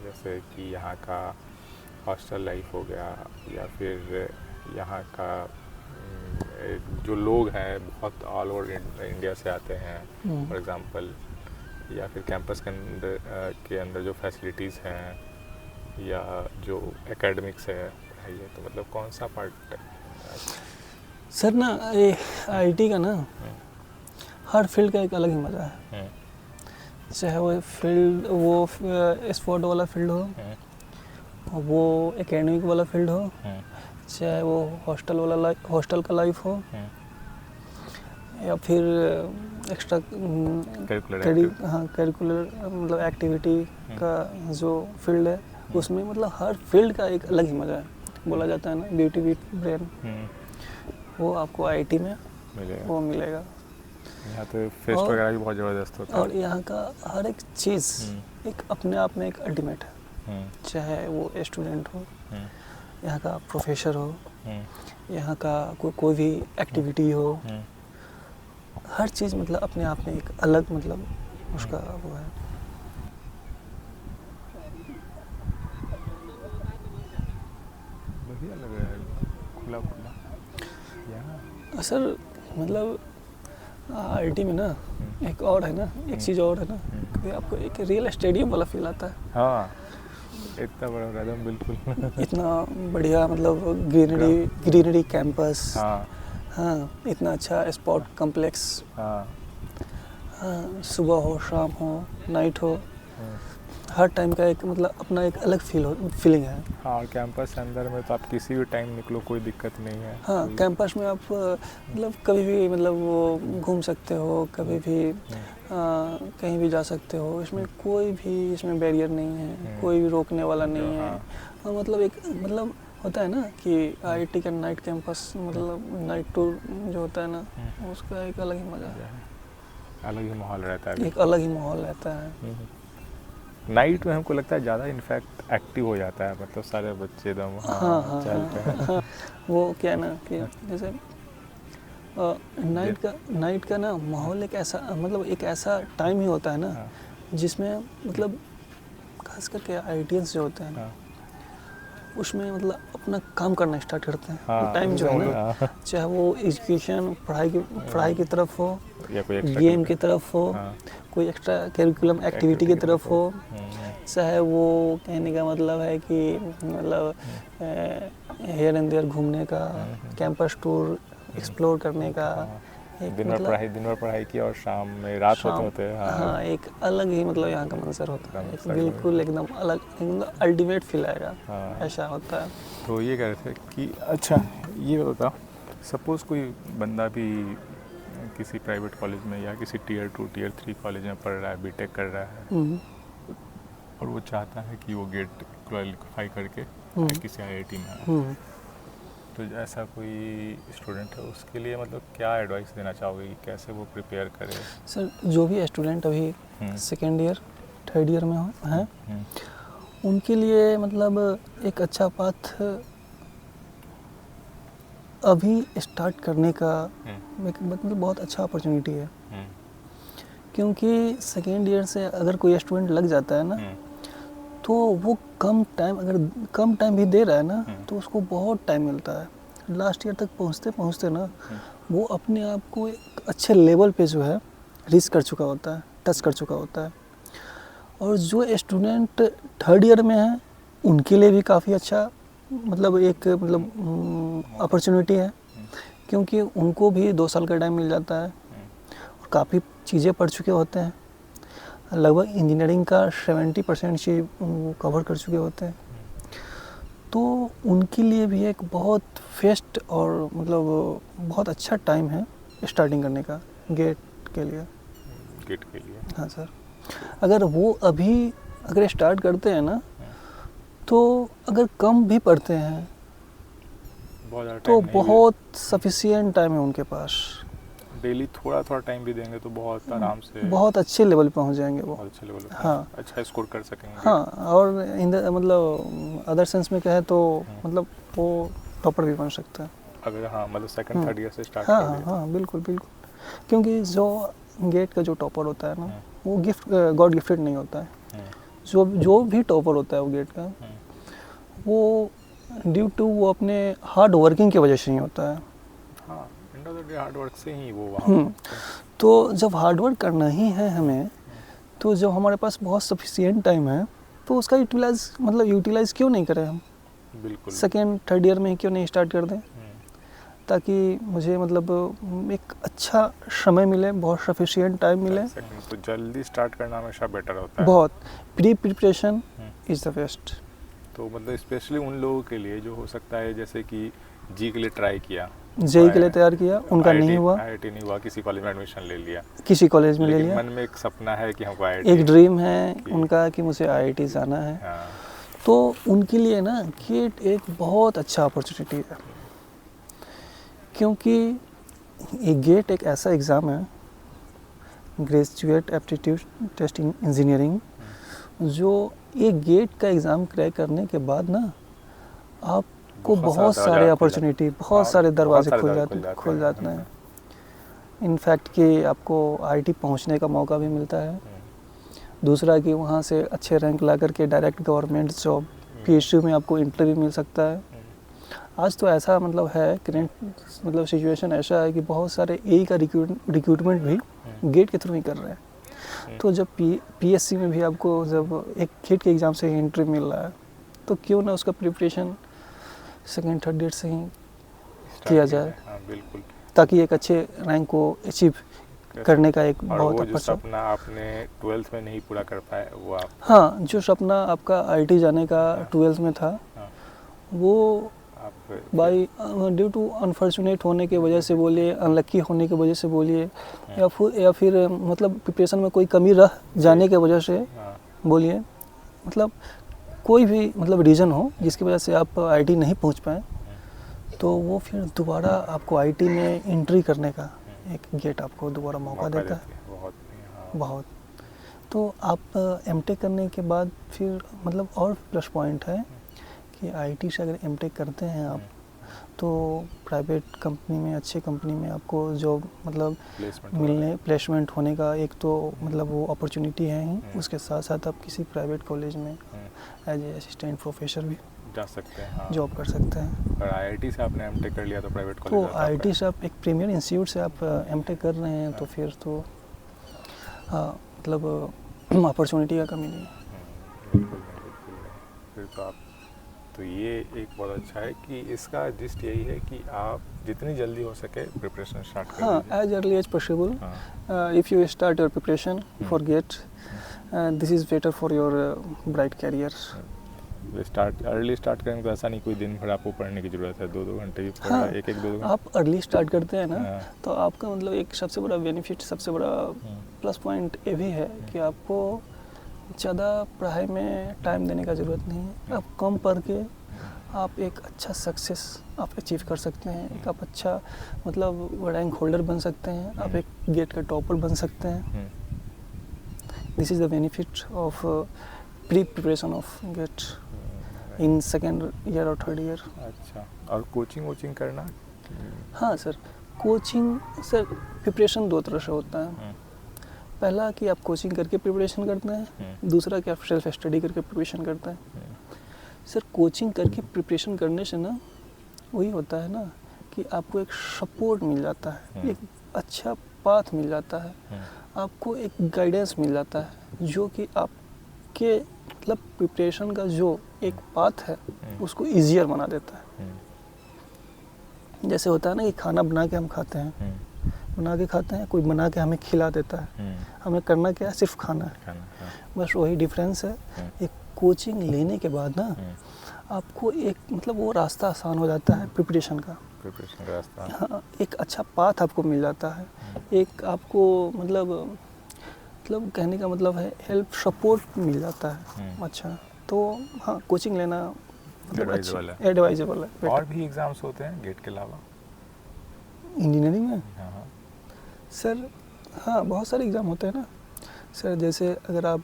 A: जैसे कि यहाँ का हॉस्टल लाइफ हो गया, या फिर यहाँ का जो लोग हैं बहुत ऑल ओवर इंडिया से आते हैं फॉर एग्जांपल, या फिर कैंपस के अंदर जो फैसिलिटीज़ हैं, या जो एकेडमिक्स है पढ़ाई है, तो मतलब कौन सा पार्ट?
B: सर ना ये IIT का ना हर फील्ड का एक अलग ही मज़ा है। चाहे वो फील्ड वो स्पोर्ट वाला फील्ड हो, वो एकेडमिक वाला फील्ड हो, चाहे वो हॉस्टल का लाइफ हो, या फिर एक्स्ट्रा करिकुलर मतलब एक्टिविटी का जो फील्ड है, उसमें मतलब हर फील्ड का एक अलग ही मज़ा है। बोला जाता है ना ब्यूटी विद ब्रेन, वो आपको IIT में वो मिलेगा।
A: यहाँ तो फेस्ट वगैरह भी बहुत ज़बरदस्त होता है।
B: और यहाँ का हर एक चीज़ एक अपने आप में एक अल्टीमेट है। चाहे वो स्टूडेंट हो, यहाँ का प्रोफेसर हो, यहाँ का कोई भी एक्टिविटी हो, हर चीज़ मतलब अपने आप में एक अलग मतलब उसका वो है।
A: बढ़िया लग रहा है, खुला खुला यहाँ।
B: सर मतलब आईटी में ना एक और है ना, एक चीज़ और है ना कि आपको एक रियल स्टेडियम वाला फील आता है।
A: हाँ, इतना बड़ा मैदान, बिल्कुल।
B: इतना बढ़िया मतलब ग्रीनरी कैंपस।
A: हाँ
B: हाँ, इतना अच्छा स्पोर्ट कॉम्प्लेक्स।
A: हाँ
B: हाँ, सुबह हो, शाम हो, नाइट हो, हर टाइम का एक मतलब अपना एक अलग फीलिंग है।
A: हाँ, और कैंपस के अंदर में तो आप किसी भी टाइम निकलो, कोई दिक्कत नहीं है।
B: हाँ, कैंपस में आप मतलब कभी भी मतलब वो घूम सकते हो, कभी भी कहीं भी जा सकते हो। इसमें कोई भी इसमें बैरियर नहीं है, कोई भी रोकने वाला नहीं है। मतलब एक मतलब होता है ना कि आईआईटी का नाइट कैंपस मतलब नाइट टूर जो होता है ना, उसका एक अलग ही मज़ा है,
A: अलग ही माहौल रहता है,
B: एक अलग ही माहौल रहता है।
A: नाइट में हमको लगता है ज़्यादा इनफैक्ट एक्टिव हो जाता है, मतलब सारे बच्चे एकदम चलते हैं।
B: वो क्या है ना कि जैसे नाइट का ना माहौल एक ऐसा मतलब एक ऐसा टाइम ही होता है ना जिसमें मतलब खास करके आईटीएंस जो होते हैं ना उसमें मतलब अपना काम करना स्टार्ट करते हैं। वो टाइम जो है ना, चाहे वो एजुकेशन पढ़ाई की तरफ हो या कोई गेम की तरफ हो, कोई एक्स्ट्रा करिकुलम एक्टिविटी की तरफ हो, चाहे वो कहने का मतलब है कि मतलब हेयर एंड देयर घूमने का, कैंपस टूर एक्सप्लोर करने का,
A: दिन भर पढ़ाई की और शाम में रात होते
B: हाँ, एक अलग ही मतलब यहाँ का मंजर होता है, बिल्कुल एकदम अलग, एकदम अल्टीमेट फील आएगा। ऐसा होता है।
A: तो ये कह रहे थे कि अच्छा ये बताओ, सपोज कोई बंदा भी किसी प्राइवेट कॉलेज में या किसी टियर 2 टियर 3 कॉलेज में पढ़ रहा है, बीटेक कर रहा है, और वो चाहता है कि वो गेट क्वालिफाई करके किसी आईआईटी में आए, तो ऐसा कोई स्टूडेंट है उसके लिए मतलब क्या एडवाइस देना चाहोगे कि कैसे वो प्रिपेयर करे?
B: सर, जो भी स्टूडेंट अभी सेकेंड ईयर थर्ड ईयर में हैं उनके लिए मतलब एक अच्छा पाथ अभी स्टार्ट करने का एक मतलब बहुत अच्छा अपॉर्चुनिटी है। क्योंकि सेकेंड ईयर से अगर कोई स्टूडेंट लग जाता है ना तो वो कम टाइम भी दे रहा है ना तो उसको बहुत टाइम मिलता है। लास्ट ईयर तक पहुँचते ना वो अपने आप को एक अच्छे लेवल पे जो है रीच कर चुका होता है, टच कर चुका होता है। और जो स्टूडेंट थर्ड ईयर में है उनके लिए भी काफ़ी अच्छा मतलब एक मतलब अपॉर्चुनिटी है, क्योंकि उनको भी 2 साल का टाइम मिल जाता है और काफ़ी चीज़ें पढ़ चुके होते हैं। लगभग इंजीनियरिंग का 70% चीज़ कवर कर चुके होते हैं। तो उनके लिए भी एक बहुत फेस्ट और मतलब बहुत अच्छा टाइम है स्टार्टिंग करने का गेट के लिए। हाँ सर, अगर वो अगर स्टार्ट करते हैं ना तो अगर कम भी पढ़ते हैं तो बहुत सफिशिएंट टाइम है उनके पास।
A: डेली थोड़ा टाइम भी देंगे तो बहुत आराम से
B: बहुत अच्छे लेवल पे पहुंच जाएंगे वो।
A: बहुत अच्छे लेवल पे
B: हाँ,
A: अच्छा स्कोर कर सकेंगे।
B: हाँ, और मतलब अदर सेंस में कहे तो मतलब वो टॉपर भी बन सकता है
A: अगर मतलब सेकंड थर्ड ईयर से स्टार्ट
B: कर दे। हाँ, बिल्कुल। क्योंकि जो गेट का जो टॉपर होता है ना वो गॉड गिफ्टेड नहीं होता है। जो भी टॉपर होता है वो गेट का वो ड्यू टू वो अपने हार्ड वर्किंग की वजह से ही होता है।
A: हाँ, हार्ड वर्क से ही वो वहाँ
B: तो जब हार्ड वर्क करना ही है हमें तो जब हमारे पास बहुत सफिशिएंट टाइम है तो उसका यूटिलाइज क्यों नहीं करें हम? बिल्कुल सेकेंड थर्ड ईयर में ही क्यों नहीं स्टार्ट कर दें, ताकि मुझे मतलब एक अच्छा समय मिले, बहुत सफिशिएंट टाइम मिले।
A: तो जल्दी स्टार्ट करना हमेशा बेटर होता है।
B: बहुत प्रिपरेशन इज़ द बेस्ट।
A: तो मतलब स्पेशली उन लोगों के लिए जो हो सकता है जैसे कि जी के लिए ट्राई किया,
B: जेई के लिए तैयार किया, उनका नहीं हुआ,
A: आईआईटी नहीं हुआ, किसी कॉलेज में एडमिशन ले लिया,
B: किसी कॉलेज में ले लिया,
A: मन में एक सपना है कि हमको आईआईटी,
B: एक ड्रीम है उनका कि मुझे आईआईटी जाना है। तो उनके लिए ना गेट एक बहुत अच्छा अपॉर्चुनिटी है, क्योंकि ये गेट एक ऐसा एग्ज़ाम है, graduate aptitude test in engineering, जो ये गेट का एग्ज़ाम क्रैक करने के बाद ना आपको बहुत सारे अपॉर्चुनिटी, बहुत सारे दरवाजे खुल जाते हैं। इनफैक्ट कि आपको आईआईटी पहुंचने का मौका भी मिलता है। दूसरा कि वहाँ से अच्छे रैंक ला करके डायरेक्ट गवर्नमेंट जॉब पीएसयू में आपको इंटरव्यू मिल सकता है। आज तो ऐसा मतलब है करेंट मतलब सिचुएशन ऐसा है कि बहुत सारे एई का रिक्रूटमेंट भी गेट के थ्रू ही कर रहे हैं। तो जब पीएससी में भी आपको जब एक गेट के एग्ज़ाम से ही एंट्री मिल रहा है तो क्यों ना उसका प्रिपरेशन सेकेंड थर्ड डेट से ही किया जाए।
A: हाँ, बिल्कुल,
B: ताकि एक अच्छे रैंक को अचीव करने का एक
A: और
B: बहुत
A: वो जो
B: अच्छा
A: सपना आपने 12th में नहीं पूरा कर पाए वो आप
B: हाँ, जो सपना आपका आईटी जाने का
A: हाँ।
B: 12th में था
A: हाँ,
B: वो
A: आप
B: बाई ड्यू टू अनफॉर्चुनेट होने की वजह से बोलिए, अनलक्की होने की वजह से बोलिए, या फिर मतलब प्रिपरेशन में कोई कमी रह जाने की वजह से
A: हाँ,
B: बोलिए, मतलब कोई भी मतलब रीज़न हो जिसकी वजह से आप आईटी नहीं पहुंच पाए, तो वो फिर दोबारा आपको आईटी में एंट्री करने का एक गेट आपको दोबारा मौका देता है।
A: बहुत हाँ,
B: बहुत। तो आप एमटेक करने के बाद फिर मतलब और प्लस पॉइंट है कि आईटी से अगर एमटेक करते हैं आप तो प्राइवेट कंपनी में, अच्छे कंपनी में आपको जॉब मतलब प्लेसमेंट होने का एक तो मतलब वो अपॉर्चुनिटी है ही। उसके साथ साथ आप किसी प्राइवेट कॉलेज में एज ए असिस्टेंट प्रोफेसर भी
A: जा सकते हैं, हाँ।
B: जॉब कर सकते हैं।
A: और आईआईटी से आपने एमटेक कर लिया तो प्राइवेट कॉलेज
B: तो आईआईटी से आप एक प्रीमियर इंस्टीट्यूट से आप एमटेक कर रहे हैं तो फिर तो मतलब अपॉर्चुनिटी का कमी नहीं है।
A: बिल्कुल नहीं। फिर तो आप तो ये एक बहुत अच्छा है कि इसका जिस्ट यही है कि आप जितनी जल्दी हो सके प्रिपरेशन स्टार्ट कर
B: हाँ,
A: दीजिए।
B: As early as possible if you start your preparation for GATE this is better for your bright career.
A: Early start करेंगे तो ऐसा नहीं कोई दिन भर आपको पढ़ने की ज़रूरत है, 2-2 घंटे भी पढ़
B: हाँ,
A: एक 2 घंटे।
B: आप अर्ली स्टार्ट करते हैं ना
A: हाँ।
B: तो आपका मतलब एक सबसे बड़ा बेनिफिट, सबसे बड़ा प्लस पॉइंट ये भी है कि आपको ज़्यादा पढ़ाई में टाइम देने का ज़रूरत नहीं है। आप कम पढ़ के आप एक अच्छा सक्सेस आप अचीव कर सकते हैं, एक आप अच्छा मतलब रैंक होल्डर बन सकते हैं, आप एक गेट का टॉपर बन सकते हैं। This is the benefit of pre preparation of get in second year और थर्ड ईयर।
A: अच्छा, और कोचिंग करना?
B: हाँ सर, कोचिंग सर प्रिपरेशन दो तरह से होता है। पहला कि आप कोचिंग करके प्रिपरेशन करते हैं, दूसरा कि आप सेल्फ स्टडी करके प्रिपरेशन करते हैं। सर कोचिंग करके प्रिपरेशन करने से ना वही होता है ना कि आपको एक सपोर्ट मिल जाता है, एक अच्छा पाथ मिल जाता है, आपको एक गाइडेंस मिल जाता है जो कि आपके मतलब प्रिपरेशन का जो एक पाथ है उसको ईजियर बना देता है। जैसे होता है ना कि खाना बना के हम खाते हैं, बना के खाते हैं, कोई बना के हमें खिला देता है, हमें करना क्या है, सिर्फ खाना है। बस वही डिफरेंस है। एक कोचिंग लेने के बाद ना आपको एक मतलब वो रास्ता आसान हो जाता है प्रिपरेशन का रास्ता। हाँ, एक अच्छा पाथ आपको मिल जाता है, एक आपको मतलब कहने का मतलब है हेल्प सपोर्ट मिल जाता है। अच्छा, तो हाँ कोचिंग लेना मतलब एडवाइजेबल है।
A: और भी एग्जाम्स होते हैं गेट के अलावा
B: इंजीनियरिंग में? सर हाँ, बहुत सारे एग्ज़ाम होते हैं ना सर। जैसे अगर आप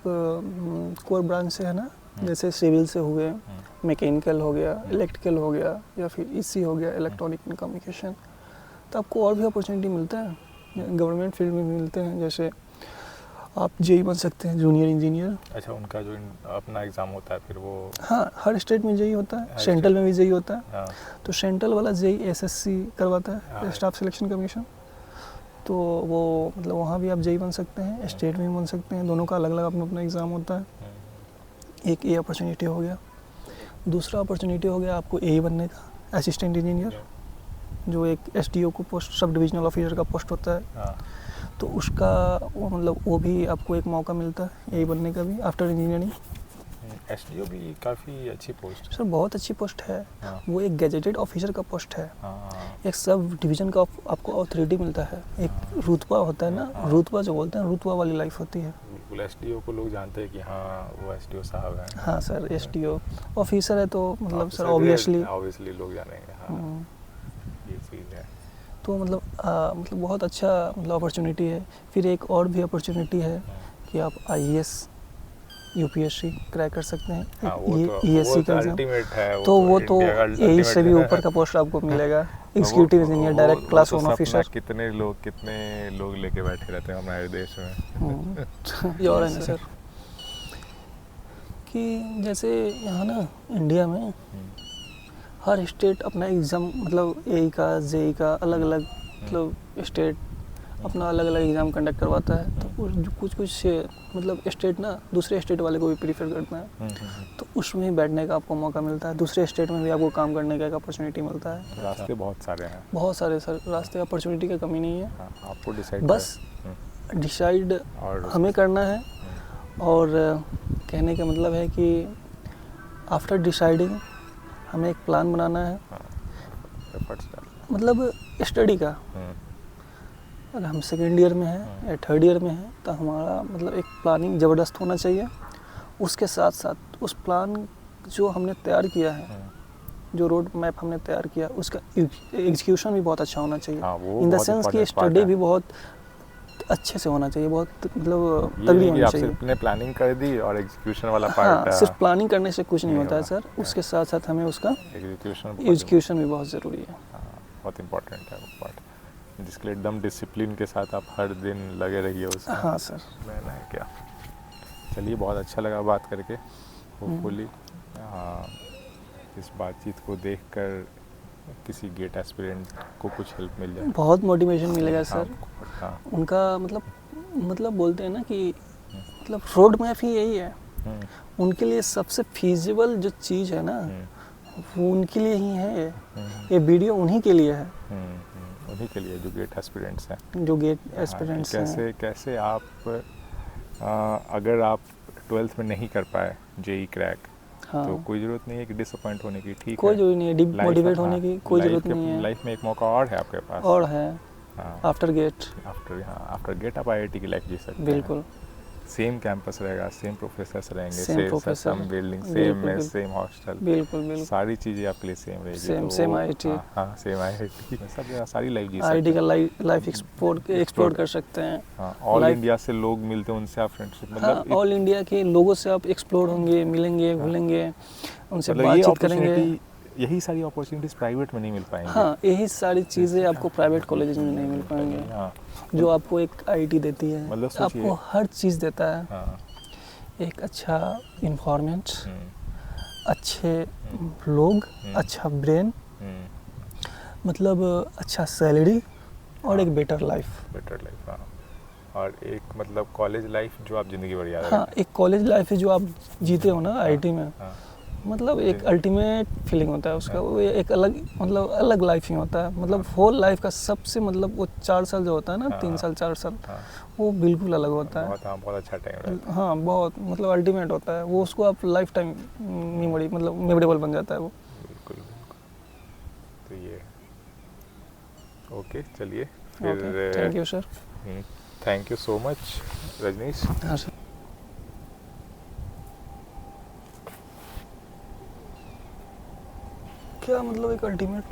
B: कोर ब्रांच से है ना, जैसे सिविल से हुए, मैकेनिकल हो गया, इलेक्ट्रिकल हो गया, या फिर ईसी हो गया, इलेक्ट्रॉनिक एंड कम्युनिकेशन, तो आपको और भी अपॉर्चुनिटी मिलते हैं, गवर्नमेंट फील्ड में मिलते हैं। जैसे आप जेई बन सकते हैं, जूनियर इंजीनियर।
A: अच्छा, उनका जो अपना एग्ज़ाम होता है फिर वो?
B: हाँ, हर स्टेट में जेई होता है, सेंट्रल में भी जेई होता है।
A: हाँ।
B: तो सेंट्रल वाला जेई एसएससी करवाता है, स्टाफ सिलेक्शन कमीशन। तो वो मतलब वहाँ भी आप जेई बन सकते हैं, स्टेट में भी बन सकते हैं, दोनों का अलग अलग अपना अपना एग्ज़ाम होता है। एक ये अपॉर्चुनिटी हो गया। दूसरा अपॉर्चुनिटी हो गया आपको एई बनने का, असिस्टेंट इंजीनियर, जो एक एसडीओ को पोस्ट, सब डिविजनल ऑफिसर का पोस्ट होता है। तो उसका वो मतलब वो भी आपको एक मौका मिलता है एई बनने का भी आफ्टर इंजीनियरिंग।
A: एसडीओ भी काफ़ी अच्छी पोस्ट है
B: सर, बहुत अच्छी पोस्ट है। वो एक गैजेटेड ऑफिसर का पोस्ट है। एक सब डिवीज़न का आपको अथॉरिटी मिलता है, एक रुतबा होता है ना, रुतबा जो बोलते हैं, रुतबा वाली लाइफ होती है। बिल्कुल,
A: एसडीओ को लोग जानते हैं कि हाँ वो एसडीओ साहब हैं।
B: हाँ सर, एसडीओ ऑफिसर है तो मतलब सर ऑब्वियसली
A: लोग जानेंगे। हाँ, ये चीज़ है।
B: तो मतलब बहुत अच्छा मतलब अपॉर्चुनिटी है। फिर एक और भी अपॉर्चुनिटी है कि आप आईएएस यूपीएससी क्रैक कर सकते हैं।
A: हाँ,
B: ईएससी का एग्जाम तो वो तो यही से भी ऊपर का पोस्ट आपको मिलेगा, executive engineer, direct class 1 officer.
A: कितने लोग लेके बैठे रहते हैं हमारे देश में।
B: ये और है ना सर कि जैसे यहाँ ना इंडिया में हर स्टेट अपना एग्ज़ाम मतलब एई का जेई का अलग अलग मतलब स्टेट अपना अलग अलग एग्ज़ाम कंडक्ट करवाता है। तो कुछ कुछ मतलब स्टेट ना दूसरे स्टेट वाले को भी प्रीफर करता है, तो उसमें ही बैठने का आपको मौका मिलता है। दूसरे स्टेट में भी आपको काम करने का एक अपॉर्चुनिटी मिलता है।
A: रास्ते बहुत सारे हैं।
B: बहुत सारे सर रास्ते, अपॉर्चुनिटी की कमी नहीं है।
A: हाँ, आपको डिसाइड
B: बस डिसाइड हमें करना है। और कहने का मतलब है कि आफ्टर डिसाइडिंग हमें एक प्लान बनाना है, मतलब स्टडी का। अगर हम सेकेंड ईयर में हैं या थर्ड ईयर में हैं तो हमारा मतलब एक प्लानिंग ज़बरदस्त होना चाहिए। उसके साथ साथ उस प्लान जो हमने तैयार किया है, जो रोड मैप हमने तैयार किया, उसका एग्जीक्यूशन भी बहुत अच्छा होना चाहिए। इन द सेंस कि स्टडी भी बहुत अच्छे से होना चाहिए, बहुत मतलब तगड़ी होनी चाहिए।
A: आपने प्लानिंग कर दी और एग्जीक्यूशन वाला
B: हाँ,
A: पार्ट।
B: सिर्फ प्लानिंग करने से कुछ नहीं होता है सर, उसके साथ साथ हमें उसका एग्जीक्यूशन भी बहुत ज़रूरी है।
A: बहुत इम्पोर्टेंट है वो पार्ट, जिसके लिए एकदम डिसिप्लिन के साथ आप हर दिन लगे रहिए उसमें।
B: हाँ सर।
A: मैंने क्या, चलिए बहुत अच्छा लगा बात करके। होपफुली इस बातचीत को देखकर किसी गेट एस्पिरेंट को कुछ हेल्प मिल जाए,
B: बहुत मोटिवेशन मिलेगा सर।
A: हाँ।
B: उनका मतलब बोलते हैं ना कि मतलब रोड मैप ही यही है। उनके लिए सबसे फीजिबल जो चीज़ है ना, वो उनके लिए ही है। ये वीडियो उन्हीं के लिए है,
A: उन्हीं के लिए जो गेट एस्पिरेंट्स हैं।
B: जो गेट एस्पिरेंट्स हैं।
A: कैसे आप अगर आप 12th में नहीं कर पाए जेई क्रैक,
B: हाँ,
A: तो कोई ज़रूरत नहीं है कि डिसअपॉइंट होने की। ठीक
B: कोई
A: है,
B: ज़रूरी नहीं है डिमोटिवेट होने की, कोई ज़रूरत नहीं है।
A: लाइफ में एक मौका और है आपके पास,
B: और है आफ्टर गेट।
A: आफ्टर गेट आप आईआईटी की लाइफ जी सकते हैं।
B: बिल्कुल,
A: सेम कैंपस रहेगा, सेम प्रोफेसर्स रहेंगे,
B: same professor,
A: same building, same mess, same hostel,
B: बिल्कुल
A: सारी चीज़ें आपके लिए सेम रहेगी।
B: Same IIT.
A: हाँ, सेम आईआईटी, सब सारी लाइफ जी सकते हैं।
B: आईआईटी का लाइफ एक्सप्लोर कर सकते हैं।
A: हाँ, ऑल इंडिया से लोग मिलते हैं, उनसे आप फ्रेंडशिप मतलब
B: ऑल इंडिया के लोगों से आप एक्सप्लोर होंगे, मिलेंगे, घुलेंगे, उनसे बातचीत करेंगे।
A: यही सारी अपॉर्चुनिटीज़ प्राइवेट में नहीं मिल पाएंगी।
B: हाँ, यही सारी चीज़ें आपको प्राइवेट कॉलेज में नहीं मिल पाएंगे।
A: हाँ,
B: जो आपको एक आईआईटी देती है,
A: मतलब
B: आपको हर चीज़ देता है।
A: हाँ,
B: एक अच्छा इन्वायरमेंट, अच्छे लोग, अच्छा ब्रेन, मतलब अच्छा सैलरी और एक बेटर लाइफ।
A: हाँ। और एक मतलब कॉलेज लाइफ जो आप ज़िंदगी भर याद
B: हाँ, एक कॉलेज लाइफ है जो आप जीते हो ना आईआईटी में। मतलब एक अल्टीमेट फीलिंग होता है उसका। वो एक अलग मतलब अलग लाइफ ही होता है। मतलब होल लाइफ का सबसे मतलब वो 4 साल जो होता है ना, 3 साल 4 साल, वो बिल्कुल अलग होता है।
A: बहुत अच्छा टाइम रहता है।
B: हाँ, बहुत मतलब अल्टीमेट होता है वो। उसको आप लाइफ टाइम मेमोरेबल बन जाता है वो।
A: बिल्कुल। तो ये ओके, चलिए फिर।
B: Thank you sir.
A: Thank you so much Rajneesh.
B: हाँ सर। क्या मतलब एक अल्टीमेट